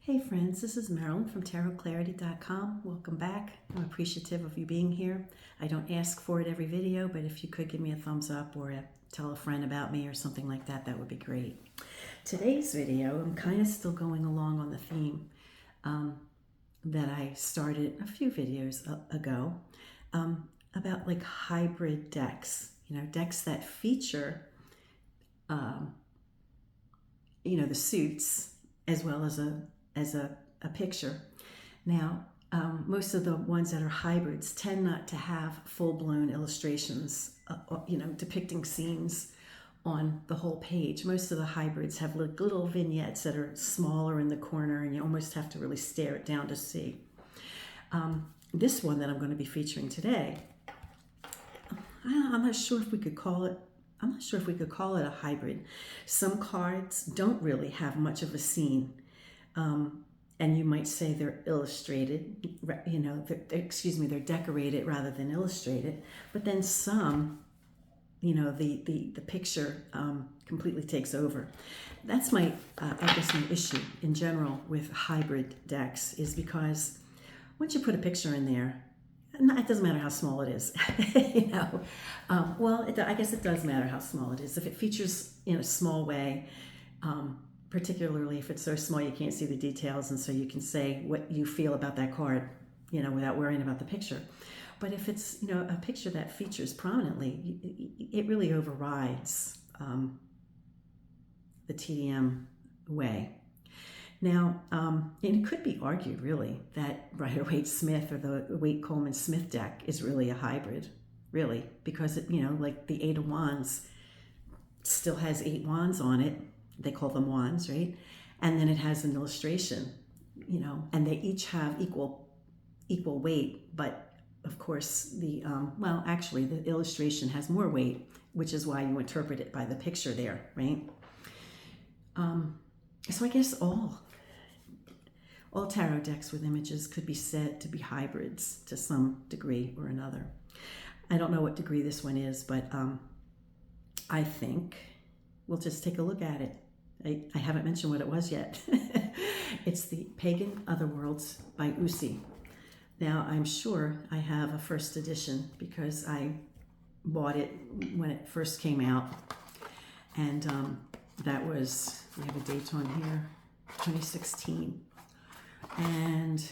Hey friends, this is Marilyn from tarotclarity.com. Welcome back. I'm appreciative of you being here. I don't ask for it every video, but if you could give me a thumbs up or tell a friend about me or something like that, that would be great. Today's video, I'm kind of still going along on the theme that I started a few videos ago about like hybrid decks, decks that feature, the suits as well as a picture. Now, most of the ones that are hybrids tend not to have full-blown illustrations, depicting scenes on the whole page. Most of the hybrids have little vignettes that are smaller in the corner, and you almost have to really stare it down to see. This one that I'm going to be featuring today, I'm not sure if we could call it a hybrid. Some cards don't really have much of a scene. And you might say they're illustrated, they're decorated rather than illustrated. But then some, the picture completely takes over. That's my issue in general with hybrid decks, is because once you put a picture in there, it doesn't matter how small it is, I guess it does matter how small it is. If it features in a small way, particularly if it's so small you can't see the details, and so you can say what you feel about that card, without worrying about the picture. But if it's, a picture that features prominently, it really overrides the TDM way. Now, and it could be argued, really, that Rider-Waite-Smith or the Waite-Coleman-Smith deck is really a hybrid, really, because it, like the Eight of Wands still has 8 wands on it. They call them wands, right? And then it has an illustration, and they each have equal weight, but of course the illustration has more weight, which is why you interpret it by the picture there, right? So I guess all tarot decks with images could be said to be hybrids to some degree or another. I don't know what degree this one is, but I think we'll just take a look at it. I haven't mentioned what it was yet. It's the Pagan Otherworlds by UUSI. Now, I'm sure I have a first edition because I bought it when it first came out. And that was, we have a date on here, 2016. And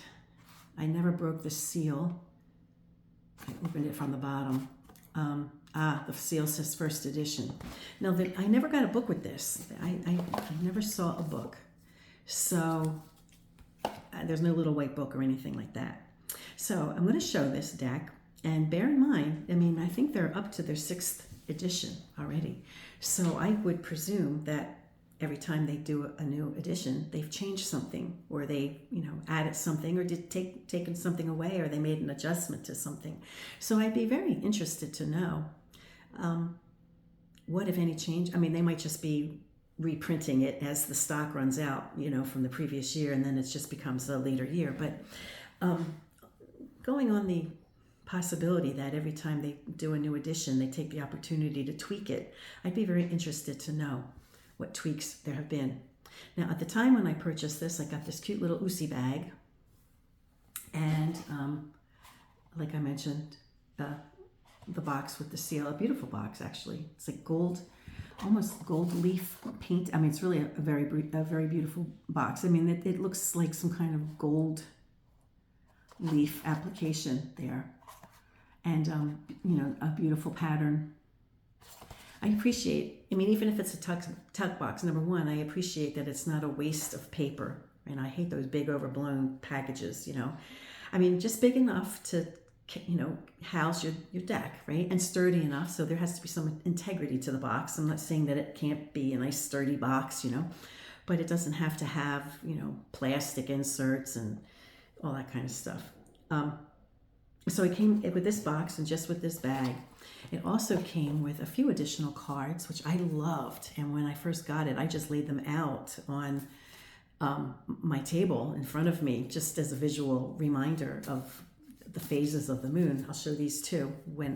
I never broke the seal. I opened it from the bottom. The seal says first edition. Now, I never got a book with this. I never saw a book. So there's no little white book or anything like that. So I'm going to show this deck. And bear in mind, I think they're up to their 6th edition already. So I would presume that every time they do a new edition, they've changed something, or they, added something, or taken something away, or they made an adjustment to something. So I'd be very interested to know what, if any, change. They might just be reprinting it as the stock runs out, from the previous year, and then it just becomes a later year. But going on the possibility that every time they do a new edition, they take the opportunity to tweak it, I'd be very interested to know what tweaks there have been. Now, at the time when I purchased this, I got this cute little UUSI bag. And like I mentioned, the box with the seal, a beautiful box, actually. It's like gold, almost gold leaf paint. It's really a very beautiful box. It looks like some kind of gold leaf application there. And, a beautiful pattern. I appreciate, even if it's a tuck box, number one, I appreciate that it's not a waste of paper. And I hate those big overblown packages, just big enough to, house your deck, right? And sturdy enough. So there has to be some integrity to the box. I'm not saying that it can't be a nice sturdy box, but it doesn't have to have, plastic inserts and all that kind of stuff. So it came with this box and just with this bag. It also came with a few additional cards, which I loved. And when I first got it, I just laid them out on my table in front of me, just as a visual reminder of the phases of the moon. I'll show these too.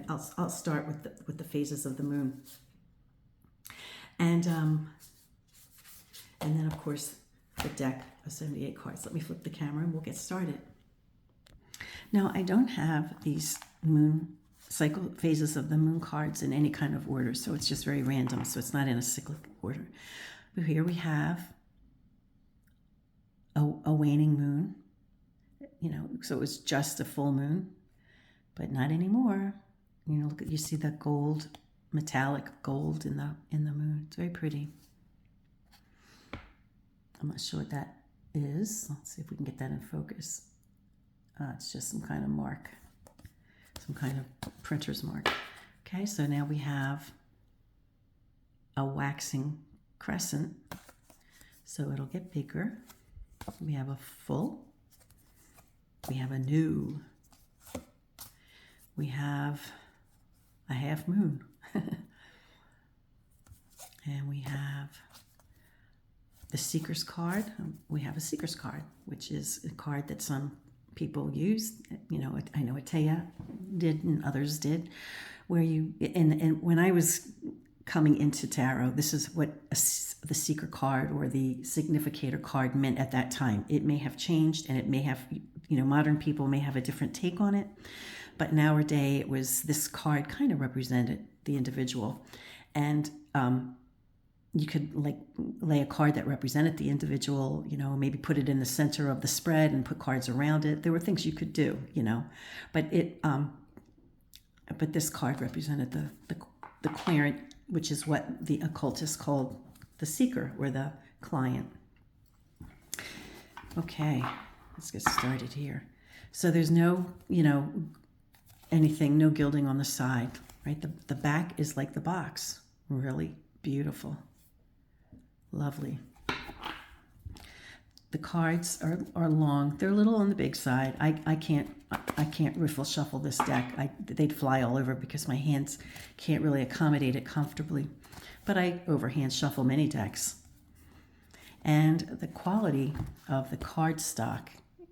I'll start with the phases of the moon. And then, of course, the deck of 78 cards. Let me flip the camera and we'll get started. Now, I don't have these moon cycle phases of the moon cards in any kind of order, so it's just very random, so it's not in a cyclic order. But here we have a waning moon, so it was just a full moon, but not anymore. Look at, you see that gold, metallic gold in the moon. It's very pretty. I'm not sure what that is. Let's see if we can get that in focus. It's just some kind of mark, some kind of printer's mark. Okay, so now we have a waxing crescent, so it'll get bigger. We have a full, we have a new, we have a half moon, and we have the Seeker's card. We have a Seeker's card, which is a card that some people use. I know Atea did and others did, where you, and when I was coming into tarot, this is what the Seeker card or the Significator card meant at that time. It may have changed, and it may have, modern people may have a different take on it, but nowadays it was, this card kind of represented the individual, and you could lay a card that represented the individual, maybe put it in the center of the spread and put cards around it. There were things you could do, but but this card represented the querent, which is what the occultists called the seeker or the client. Okay, let's get started here. So there's no, anything, no gilding on the side, right? The back is like the box, really beautiful. Lovely. The cards are long. They're a little on the big side. I can't riffle shuffle this deck. They'd fly all over because my hands can't really accommodate it comfortably. But I overhand shuffle many decks. And the quality of the card stock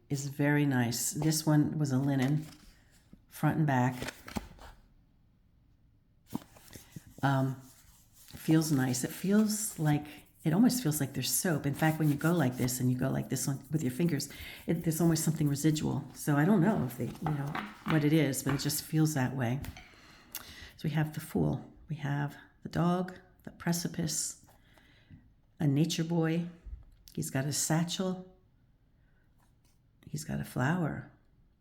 is very nice. This one was a linen, front and back. Feels nice. It almost feels like there's soap. In fact, when you go like this and you go like this with your fingers, there's almost something residual. So I don't know if what it is, but it just feels that way. So we have the Fool. We have the Dog, the Precipice, a Nature Boy. He's got a satchel. He's got a flower,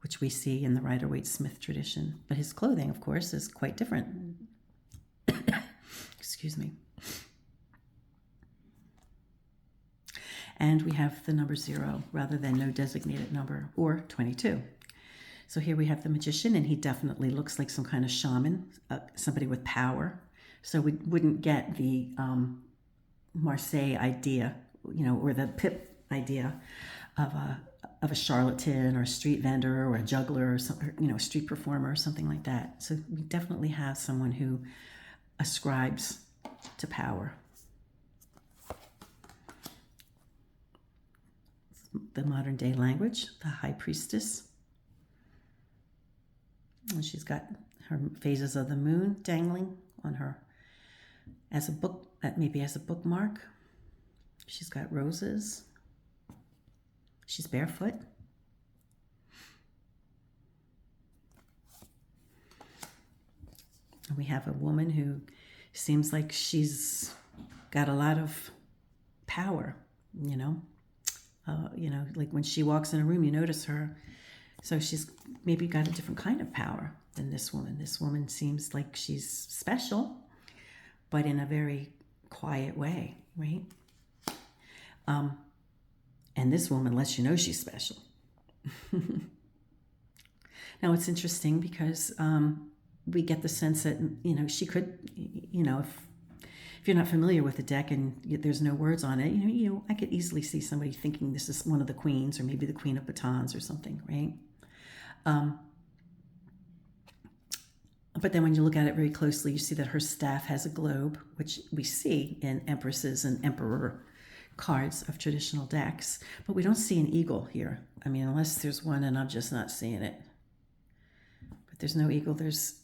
which we see in the Rider-Waite-Smith tradition. But his clothing, of course, is quite different. Excuse me. And we have the number 0 rather than no designated number, or 22. So here we have the Magician, and he definitely looks like some kind of shaman, somebody with power. So we wouldn't get the Marseille idea, or the Pip idea of a charlatan or a street vendor or a juggler or some, a street performer or something like that. So we definitely have someone who ascribes to power. The modern day language, the High Priestess. And she's got her phases of the moon dangling on her as a book, maybe as a bookmark. She's got roses. She's barefoot. And we have a woman who seems like she's got a lot of power, like when she walks in a room, you notice her. So she's maybe got a different kind of power than this woman. This woman seems like she's special, but in a very quiet way, right? And this woman lets you know she's special. Now, it's interesting because we get the sense that, she could, if you're not familiar with the deck and there's no words on it, I could easily see somebody thinking this is one of the queens or maybe the Queen of Batons or something, right? But then when you look at it very closely, you see that her staff has a globe, which we see in Empresses and Emperor cards of traditional decks, but we don't see an eagle here. I mean, unless there's one and I'm just not seeing it. But there's no eagle. There's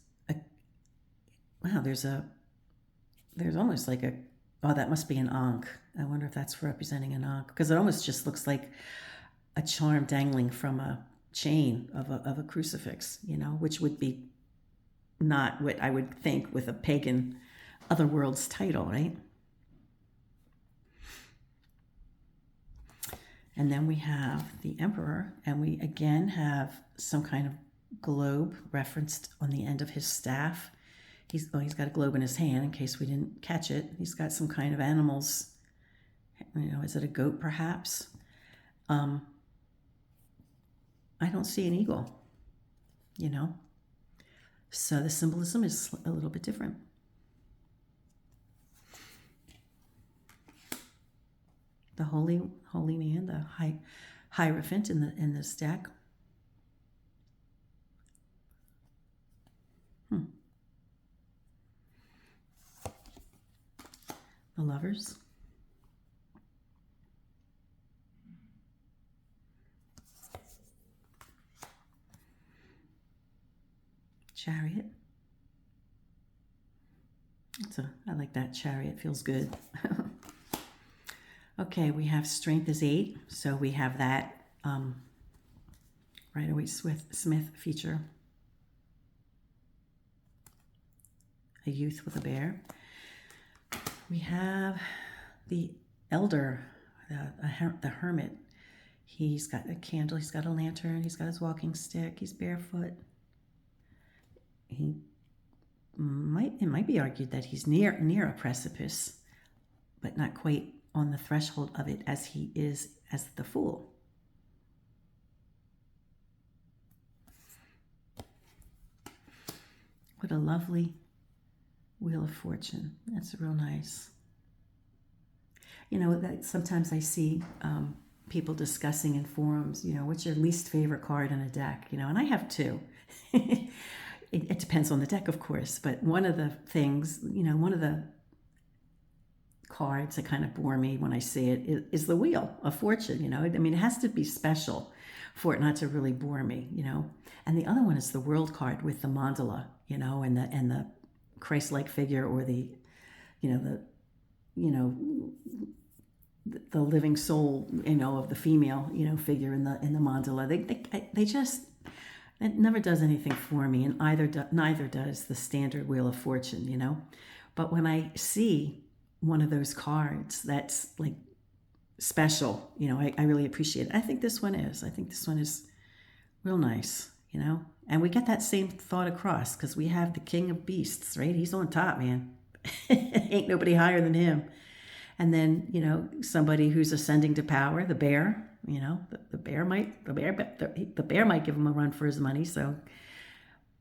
almost like a Oh, that must be an ankh. I wonder if that's representing an ankh, because it almost just looks like a charm dangling from a chain of a crucifix, you know, which would be not what I would think with a Pagan Otherworlds title, right? And then we have the Emperor, and we again have some kind of globe referenced on the end of his staff. He's got a globe in his hand in case we didn't catch it. He's got some kind of animals. You know, is it a goat perhaps? I don't see an eagle, you know. So the symbolism is a little bit different. The holy man, the Hierophant in this deck. The Lovers. Chariot. I like that Chariot, feels good. Okay, we have Strength is 8, so we have that Rider-Waite-Smith feature. A youth with a bear. We have the Elder, the Hermit. He's got a candle, he's got a lantern, he's got his walking stick, he's barefoot. It might be argued that he's near a precipice, but not quite on the threshold of it as he is as the Fool. What a lovely Wheel of Fortune. That's real nice. You know, that sometimes I see people discussing in forums, you know, what's your least favorite card in a deck, you know, and I have two. It depends on the deck, of course, but one of the things, you know, one of the cards that kind of bore me when I see it is the Wheel of Fortune, you know. I mean, it has to be special for it not to really bore me, you know. And the other one is the World card with the mandala, you know, and the Christ-like figure, or the living soul, you know, of the female, you know, figure in the mandala. They just, it never does anything for me, and neither does the standard Wheel of Fortune, you know. But when I see one of those cards that's like special, you know, I really appreciate it. I think this one is real nice, you know. And we get that same thought across because we have the King of Beasts, right? He's on top, man. Ain't nobody higher than him. And then, you know, somebody who's ascending to power, the bear, you know, the bear might give him a run for his money. So,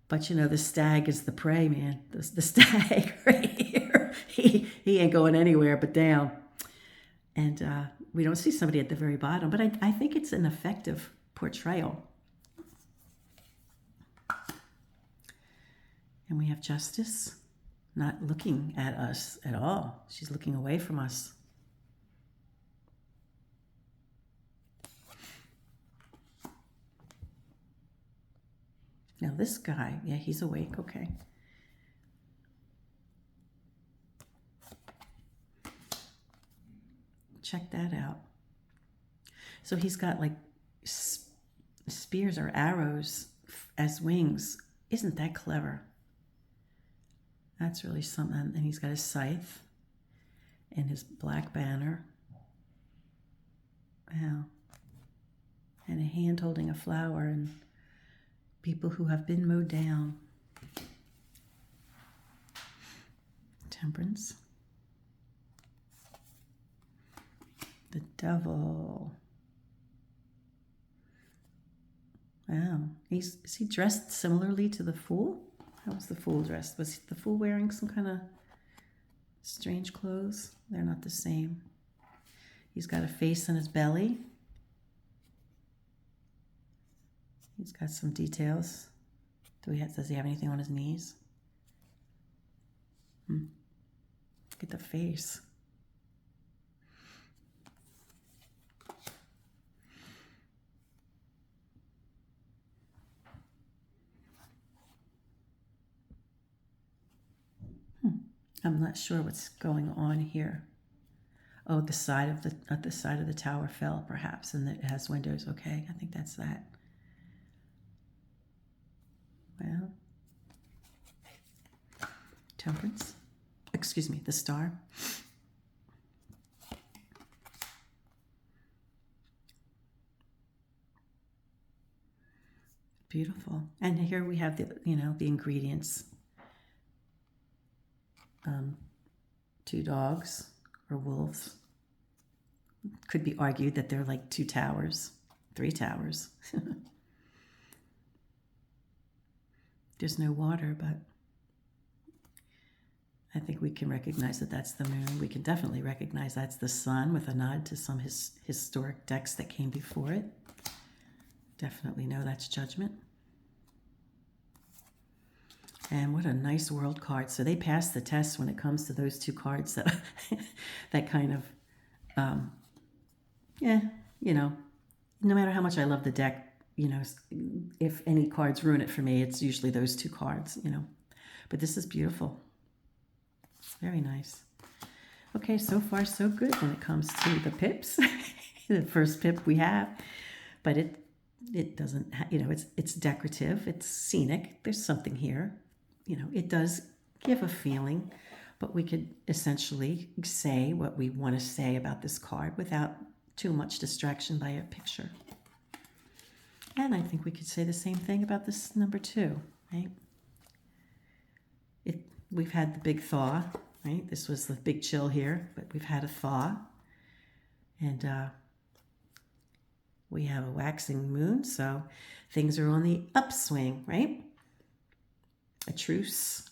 but you know, the stag is the prey, man. The stag right here, he ain't going anywhere but down. And we don't see somebody at the very bottom, but I think it's an effective portrayal. And we have Justice, not looking at us at all. She's looking away from us. Now this guy, yeah, he's awake, okay. Check that out. So he's got like spears or arrows as wings. Isn't that clever? That's really something. And he's got his scythe and his black banner. Wow. And a hand holding a flower, and people who have been mowed down. Temperance. The Devil. Wow. Is he dressed similarly to the Fool? How was the Fool dressed? Was the Fool wearing some kind of strange clothes? They're not the same. He's got a face on his belly. He's got some details. Does he have anything on his knees? Look at the face. I'm not sure what's going on here. Oh, the side of the tower fell, perhaps, and it has windows. Okay, I think that's that. Well, Temperance. Excuse me, the Star. Beautiful. And here we have the ingredients. 2 dogs or wolves. Could be argued that they're like 2 towers, 3 towers. There's no water, but I think we can recognize that that's the moon. We can definitely recognize that's the sun, with a nod to some historic decks that came before it. Definitely know that's Judgment. And what a nice world card. So they passed the test when it comes to those 2 cards that that kind of, no matter how much I love the deck, if any cards ruin it for me, it's usually those 2 cards, But this is beautiful. Very nice. Okay, so far so good when it comes to the pips. The first pip we have, but it doesn't, it's decorative, it's scenic. There's something here. It does give a feeling, but we could essentially say what we want to say about this card without too much distraction by a picture. And I think we could say the same thing about this number 2, right? We've had the big thaw, right? This was the big chill here, but we've had a thaw. And we have a waxing moon, so things are on the upswing, right? A truce.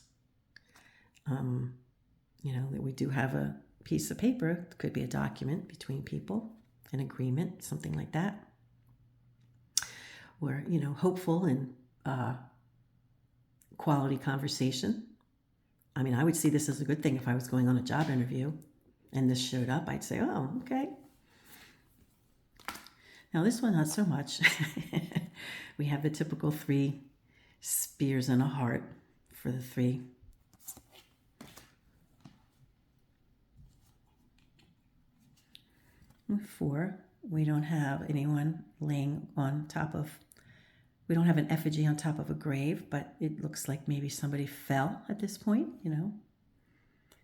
That we do have a piece of paper. It could be a document between people, an agreement, something like that. Or, hopeful and quality conversation. I mean, I would see this as a good thing if I was going on a job interview and this showed up. I'd say, oh, okay. Now this one, not so much. We have the typical 3 spears and a heart for the 3. And 4, we don't have anyone laying on top of, we don't have an effigy on top of a grave, but it looks like maybe somebody fell at this point,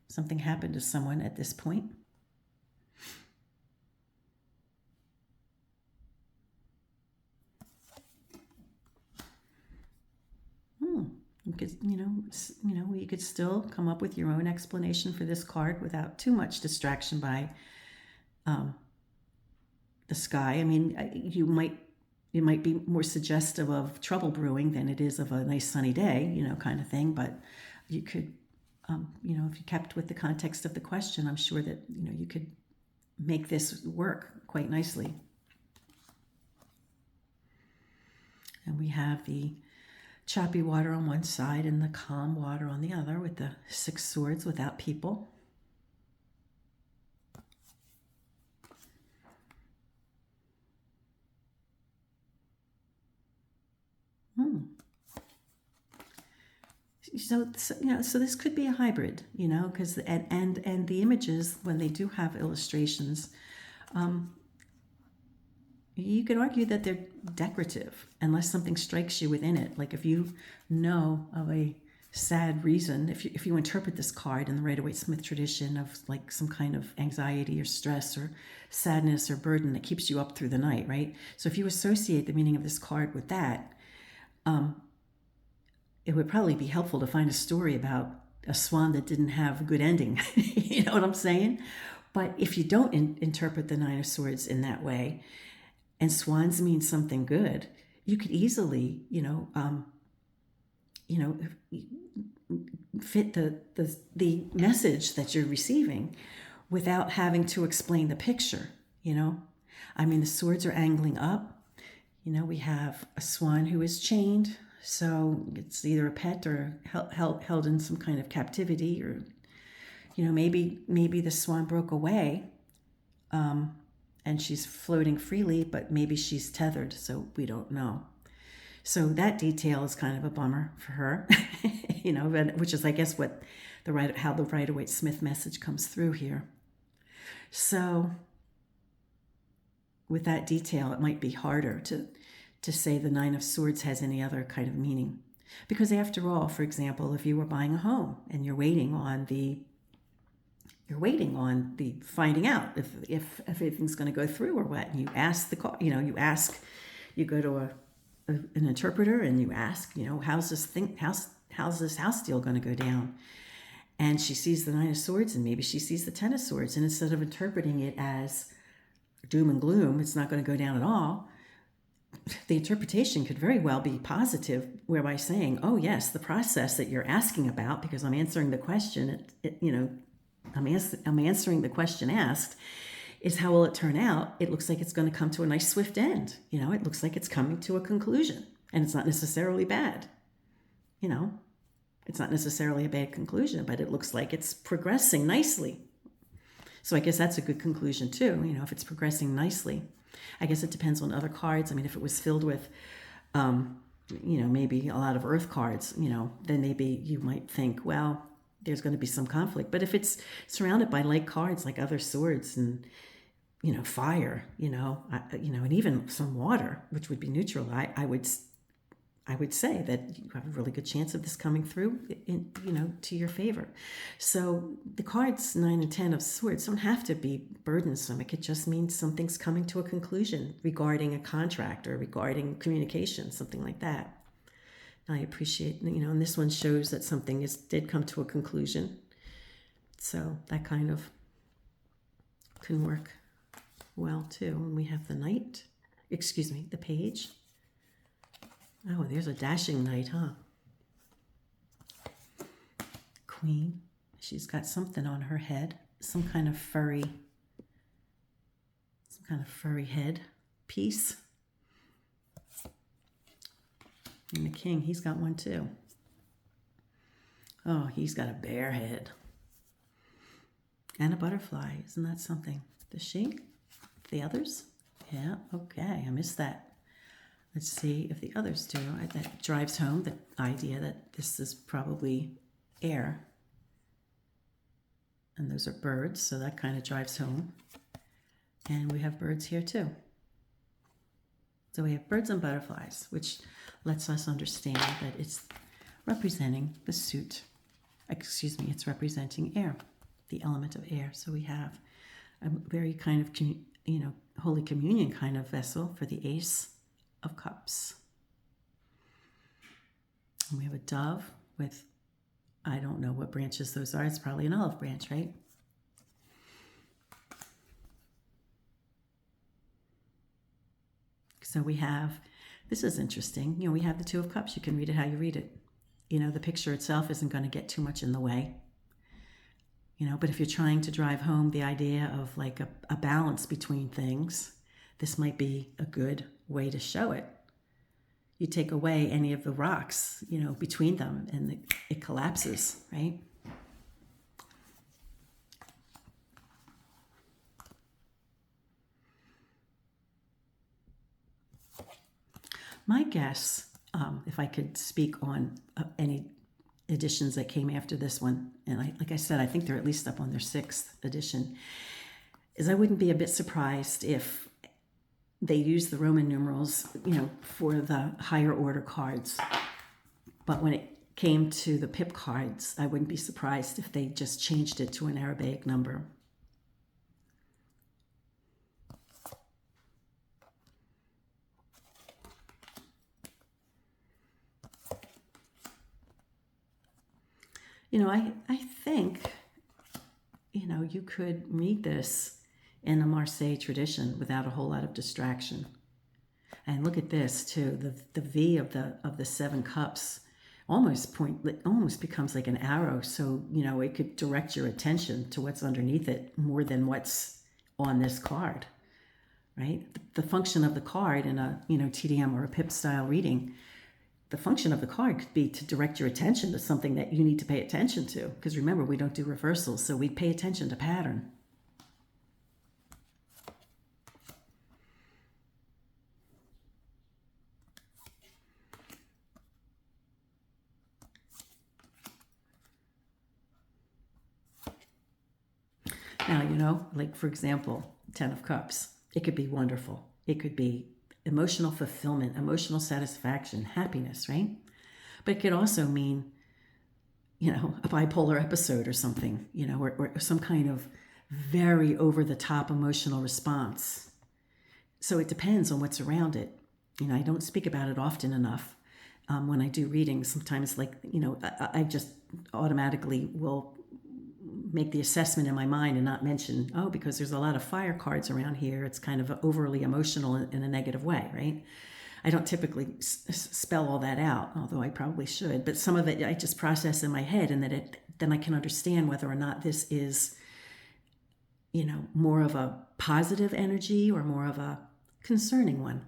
Something happened to someone at this point. Because, you could still come up with your own explanation for this card without too much distraction by the sky. I mean, it might be more suggestive of trouble brewing than it is of a nice sunny day, kind of thing. But you could, if you kept with the context of the question, I'm sure that, you could make this work quite nicely. And we have the choppy water on one side and the calm water on the other, with the 6 swords without people. So this could be a hybrid, because and the images, when they do have illustrations, you could argue that they're decorative unless something strikes you within it. Like if you know of a sad reason, if you interpret this card in the Rider-Waite-Smith tradition of like some kind of anxiety or stress or sadness or burden that keeps you up through the night, right? So if you associate the meaning of this card with that, it would probably be helpful to find a story about a swan that didn't have a good ending. You know what I'm saying? But if you don't interpret the 9 of Swords in that way, and swans mean something good, you could easily, fit the message that you're receiving without having to explain the picture. I mean, the swords are angling up. We have a swan who is chained, so it's either a pet or held in some kind of captivity, or maybe the swan broke away, and she's floating freely, but maybe she's tethered, so we don't know. So that detail is kind of a bummer for her, which is, I guess, how the Rider-Waite-Smith message comes through here. So with that detail, it might be harder to say the Nine of Swords has any other kind of meaning. Because after all, for example, if you were buying a home and you're waiting on the finding out if everything's going to go through or what, and you ask you go to an interpreter and you ask, how's this house deal going to go down? And she sees the Nine of Swords and maybe she sees the Ten of Swords, and instead of interpreting it as doom and gloom, it's not going to go down at all, the interpretation could very well be positive, whereby saying, oh yes, the process that you're asking about, because I'm answering the question, I'm answering the question asked, is how will it turn out? It looks like it's going to come to a nice swift end. It looks like it's coming to a conclusion, and it's not necessarily bad. It's not necessarily a bad conclusion, but it looks like it's progressing nicely. So I guess that's a good conclusion too, if it's progressing nicely. I guess it depends on other cards. I mean, if it was filled with, maybe a lot of earth cards, then maybe you might think, well, there's going to be some conflict. But if it's surrounded by light cards like other swords and, fire, and even some water, which would be neutral, I would say that you have a really good chance of this coming through, to your favor. So the cards 9 and 10 of Swords don't have to be burdensome. It could just mean something's coming to a conclusion regarding a contract or regarding communication, something like that. I appreciate, and this one shows that something did come to a conclusion. So that kind of can work well too. And we have the the Page. Oh, there's a dashing knight, huh? Queen. She's got something on her head. Some kind of furry head piece. And the King, he's got one too. Oh, he's got a bear head. And a butterfly. Isn't that something? Does she? The others? Yeah, okay. I missed that. Let's see if the others do. That drives home the idea that this is probably air. And those are birds, so that kind of drives home. And we have birds here too. So we have birds and butterflies, which lets us understand that it's representing the suit. It's representing air, the element of air. So we have a very kind of, Holy Communion kind of vessel for the Ace of Cups. And we have a dove with, I don't know what branches those are. It's probably an olive branch, right? So we have, this is interesting. We have the Two of Cups. You can read it how you read it. The picture itself isn't going to get too much in the way. But if you're trying to drive home the idea of like a balance between things, this might be a good way to show it. You take away any of the rocks, between them, and it collapses, right? My guess, if I could speak on any editions that came after this one, and like I said, I think they're at least up on their 6th edition, is I wouldn't be a bit surprised if they use the Roman numerals, for the higher order cards. But when it came to the pip cards, I wouldn't be surprised if they just changed it to an Arabic number. I think, you could read this in the Marseille tradition without a whole lot of distraction. And look at this too, the V of the 7 cups almost becomes like an arrow. So, it could direct your attention to what's underneath it more than what's on this card, right? The function of the card in a, TDM or a pip style reading, the function of the card could be to direct your attention to something that you need to pay attention to. Because remember, we don't do reversals, so we pay attention to pattern. Now, you know, like for example, 10 of Cups. It could be wonderful. It could be emotional fulfillment, emotional satisfaction, happiness, right? But it could also mean, you know, a bipolar episode or something, you know, or some kind of very over-the-top emotional response. So it depends on what's around it. You know, I don't speak about it often enough. When I do readings, sometimes, like, you know, I just automatically will make the assessment in my mind and not mention, oh, because there's a lot of fire cards around here, it's kind of overly emotional in a negative way, right? I don't typically spell all that out, although I probably should, but some of it I just process in my head, and then I can understand whether or not this is, you know, more of a positive energy or more of a concerning one.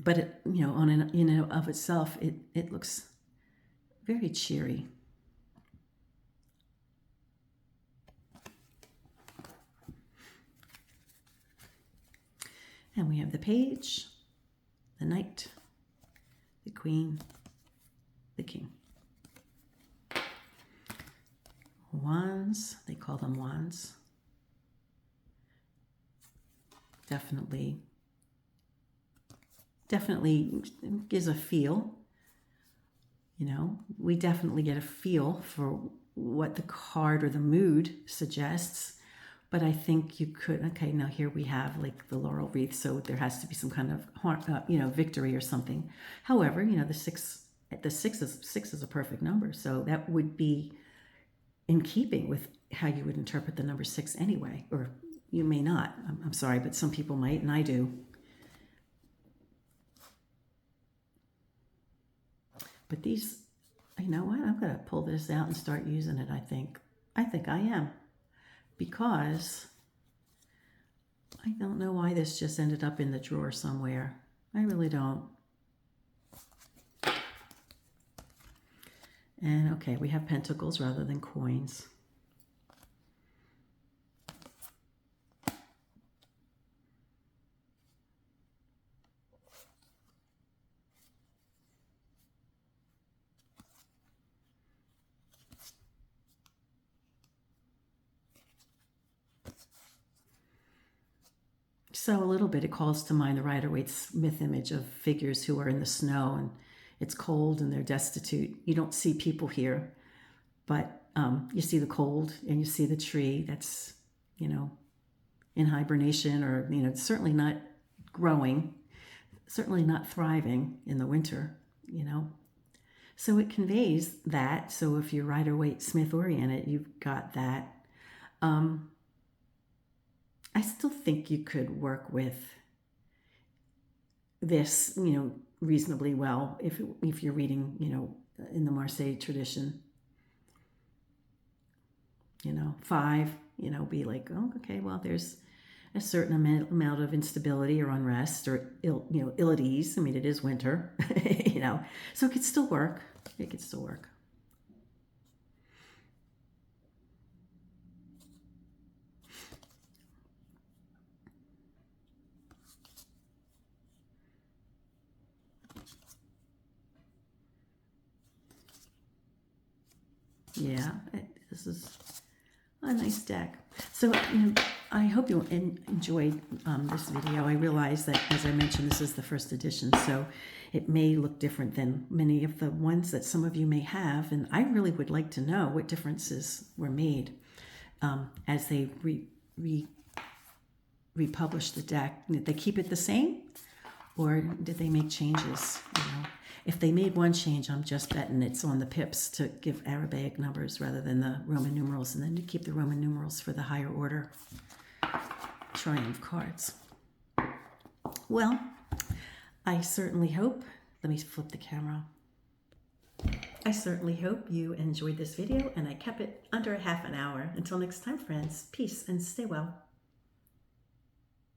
But it, you know, in and of itself, it looks very cheery. And we have the Page, the Knight, the Queen, the King. Wands, they call them wands. Definitely gives a feel. You know, we definitely get a feel for what the card or the mood suggests. But I think you could, okay, now here we have like the laurel wreath, so there has to be some kind of, you know, victory or something. However, you know, the six is a perfect number, so that would be in keeping with how you would interpret the number 6 anyway, or you may not. I'm sorry, but some people might, and I do. But these, you know what? I'm going to pull this out and start using it, I think. I think I am. Because I don't know why this just ended up in the drawer somewhere. I really don't. And okay, we have pentacles rather than coins. So a little bit, it calls to mind the Rider-Waite myth image of figures who are in the snow and it's cold and they're destitute. You don't see people here, but you see the cold and you see the tree that's, you know, in hibernation, or, you know, certainly not growing, certainly not thriving in the winter, you know. So it conveys that. So if you're Rider-Waite Smith oriented, you've got that. I still think you could work with this, you know, reasonably well if you're reading, you know, in the Marseille tradition. You know, 5, you know, be like, oh, okay, well, there's a certain amount of instability or unrest or ill at ease. I mean, it is winter, you know, so it could still work. It could still work. Yeah, this is a nice deck. So, you know, I hope you enjoyed this video. I realize that, as I mentioned, this is the first edition, so it may look different than many of the ones that some of you may have, and I really would like to know what differences were made as they republish the deck. Did they keep it the same, or did they make changes? You know, if they made one change, I'm just betting it's on the pips to give Arabic numbers rather than the Roman numerals, and then to keep the Roman numerals for the higher order triumph cards. Well, I certainly hope, let me flip the camera. I certainly hope you enjoyed this video, and I kept it under a half an hour. Until next time, friends, peace and stay well.